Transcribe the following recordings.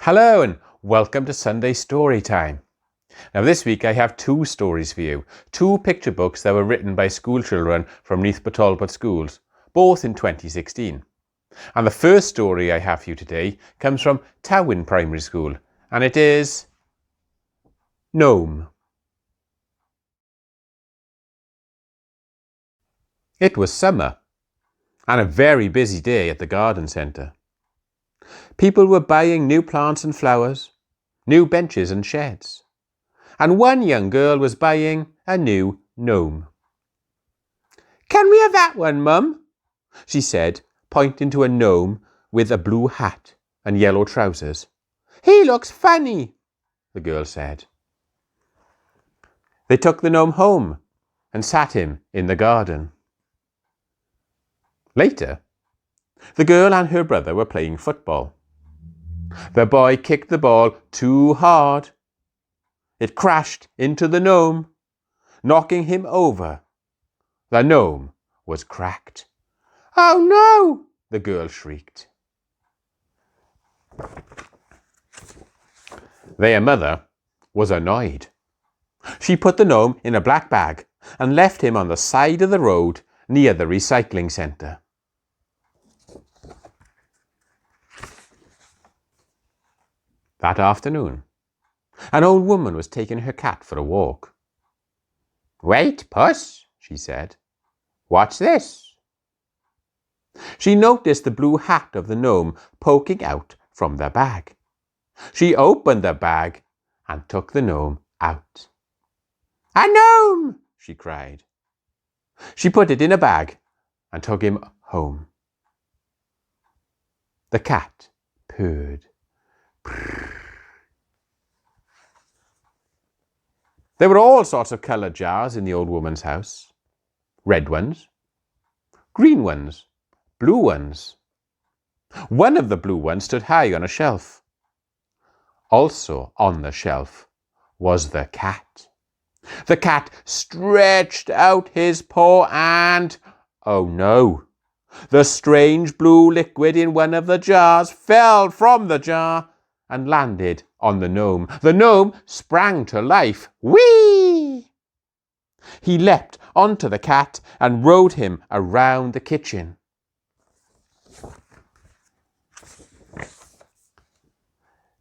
Hello and welcome to Sunday Storytime. Now this week I have two stories for you, two picture books that were written by school children from Neath Talbot schools, both in 2016. And the first story I have for you today comes from Tywyn Primary School, and it is Gnome. It was summer and a very busy day at the garden centre. People were buying new plants and flowers, new benches and sheds, and one young girl was buying a new gnome. "Can we have that one, Mum?" she said, pointing to a gnome with a blue hat and yellow trousers. "He looks funny," the girl said. They took the gnome home and sat him in the garden. Later, the girl and her brother were playing football. The boy kicked the ball too hard. It crashed into the gnome, knocking him over. The gnome was cracked. "Oh no!" the girl shrieked. Their mother was annoyed. She put the gnome in a black bag and left him on the side of the road near the recycling centre. That afternoon, an old woman was taking her cat for a walk. "Wait, Puss," she said. "What's this?" She noticed the blue hat of the gnome poking out from the bag. She opened the bag and took the gnome out. "A gnome!" she cried. She put it in a bag and took him home. The cat purred. There were all sorts of coloured jars in the old woman's house. Red ones, green ones, blue ones. One of the blue ones stood high on a shelf. Also on the shelf was the cat. The cat stretched out his paw and, oh no, the strange blue liquid in one of the jars fell from the jar and landed on the gnome. The gnome sprang to life. Whee! He leapt onto the cat and rode him around the kitchen.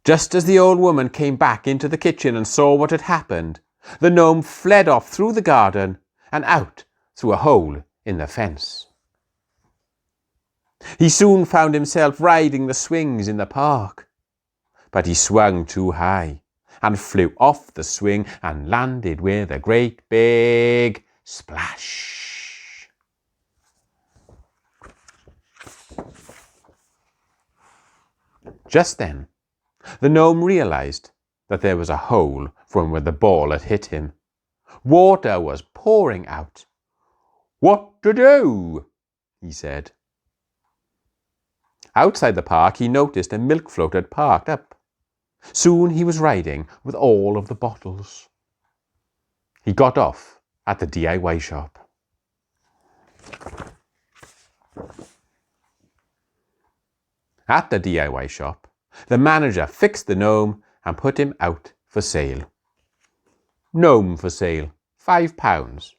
Just as the old woman came back into the kitchen and saw what had happened, the gnome fled off through the garden and out through a hole in the fence. He soon found himself riding the swings in the park, but he swung too high and flew off the swing and landed with a great big splash. Just then, the gnome realized that there was a hole from where the ball had hit him. Water was pouring out. "What to do?" he said. Outside the park, he noticed a milk float had parked up. Soon he was riding with all of the bottles. He got off at the DIY shop. At the DIY shop, the manager fixed the gnome and put him out for sale. Gnome for sale, £5.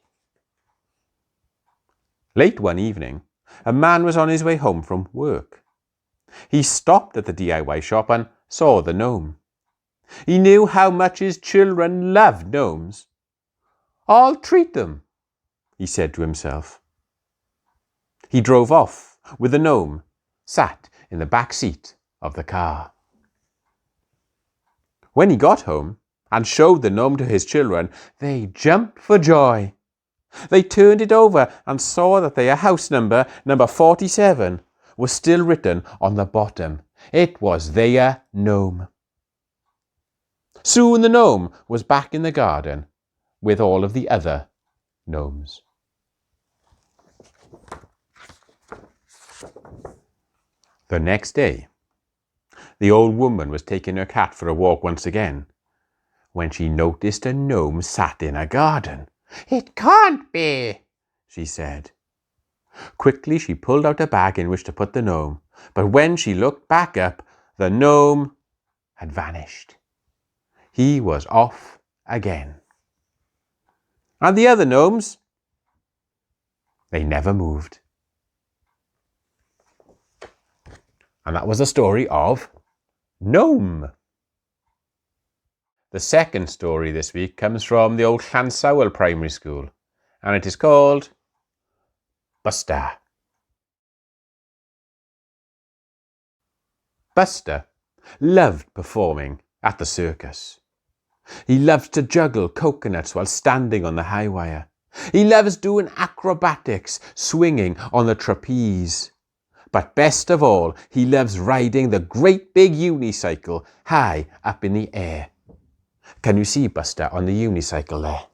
Late one evening, a man was on his way home from work. He stopped at the DIY shop and saw the gnome. He knew how much his children loved gnomes. "I'll treat them," he said to himself. He drove off with the gnome, sat in the back seat of the car. When he got home and showed the gnome to his children, they jumped for joy. They turned it over and saw that their house number 47, was still written on the bottom. It was their gnome. Soon the gnome was back in the garden with all of the other gnomes. The next day, the old woman was taking her cat for a walk once again when she noticed a gnome sat in a garden. "It can't be," she said. Quickly she pulled out a bag in which to put the gnome, but when she looked back up, the gnome had vanished. He was off again. And the other gnomes, they never moved. And that was the story of Gnome. The second story this week comes from the old Llansawl Primary School, and it is called Buster. Buster loved performing at the circus. He loved to juggle coconuts while standing on the high wire. He loves doing acrobatics, swinging on the trapeze. But best of all, he loves riding the great big unicycle high up in the air. Can you see Buster on the unicycle there?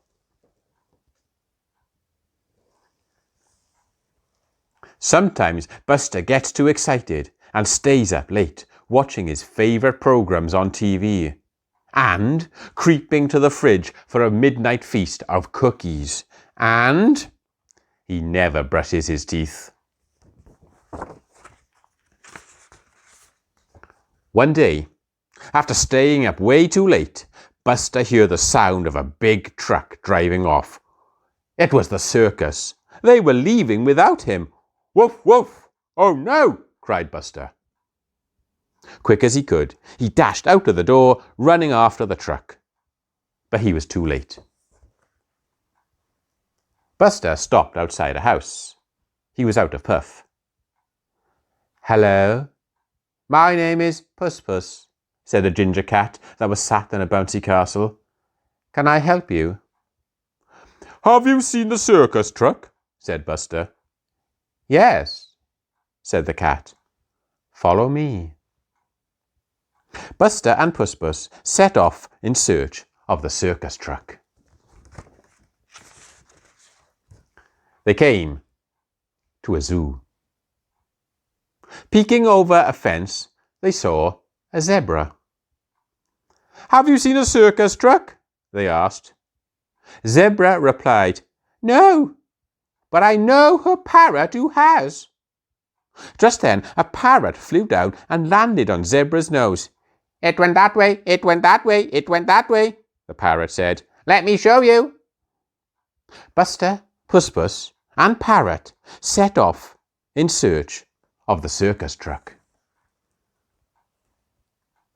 Sometimes Buster gets too excited and stays up late watching his favourite programmes on TV and creeping to the fridge for a midnight feast of cookies. And he never brushes his teeth. One day, after staying up way too late, Buster heard the sound of a big truck driving off. It was the circus. They were leaving without him. Woof, woof! Oh no! Cried Buster. Quick as he could, he dashed out of the door, running after the truck. But he was too late. Buster stopped outside a house. He was out of puff. Hello, my name is Puss Puss, said a ginger cat that was sat in a bouncy castle. Can I help you? Have you seen the circus truck? Said Buster. Yes, said the cat. Follow me. Buster and Puss Puss set off in search of the circus truck. They came to a zoo. Peeking over a fence, they saw a zebra. Have you seen a circus truck? They asked. Zebra replied, No, but I know a parrot who has. Just then a parrot flew down and landed on Zebra's nose. It went that way, it went that way, it went that way, the parrot said. Let me show you. Buster, Puss Puss and Parrot set off in search of the circus truck.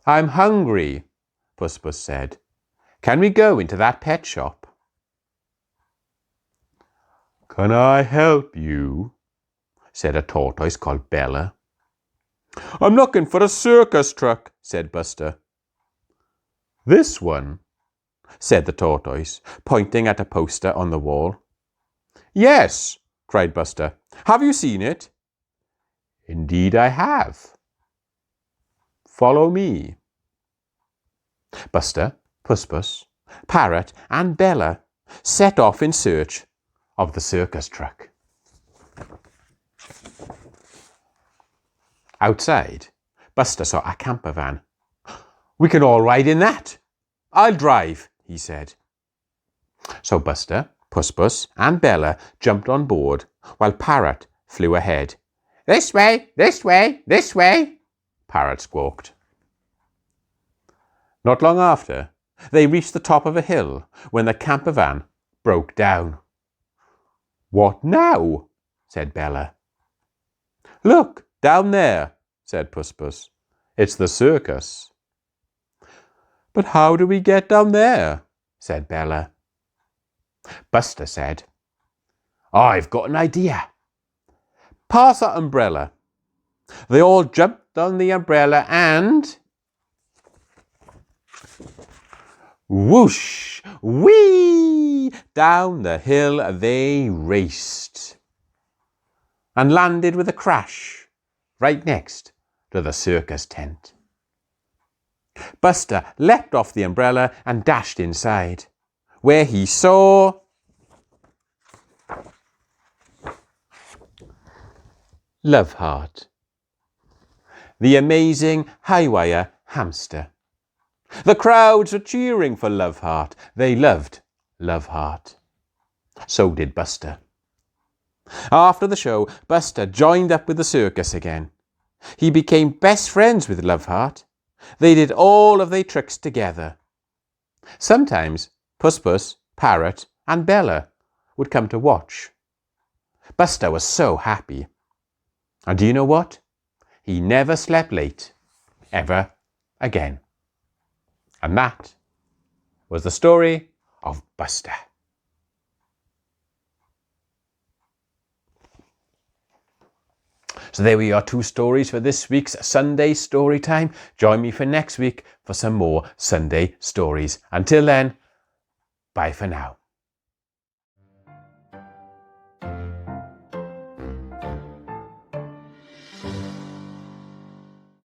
I'm hungry, Puss Puss said. Can we go into that pet shop? Can I help you? Said a tortoise called Bella. I'm looking for a circus truck, said Buster. This one, said the tortoise, pointing at a poster on the wall. Yes, cried Buster. Have you seen it? Indeed I have. Follow me. Buster, Puss Puss, Parrot and Bella set off in search of the circus truck. Outside, Buster saw a camper van. We can all ride in that. I'll drive, he said. So Buster, Puss Puss and Bella jumped on board while Parrot flew ahead. This way, this way, this way, Parrot squawked. Not long after, they reached the top of a hill when the camper van broke down. What now? Said Bella. Look, down there, said Puss Puss. It's the circus. But how do we get down there? Said Bella. Buster said, I've got an idea. Pass that umbrella. They all jumped on the umbrella and... whoosh! Whee! Down the hill they raced and landed with a crash right next to the circus tent. Buster leapt off the umbrella and dashed inside, where he saw Loveheart, the amazing high-wire hamster. The crowds were cheering for Loveheart. They loved Loveheart. So did Buster. After the show, Buster joined up with the circus again. He became best friends with Loveheart. They did all of their tricks together. Sometimes Puss, Parrot and Bella would come to watch. Buster was so happy. And do you know what? He never slept late, ever again. And that was the story of Buster. So there we are, 2 stories for this week's Sunday story time. Join me for next week for some more Sunday stories. Until then, bye for now.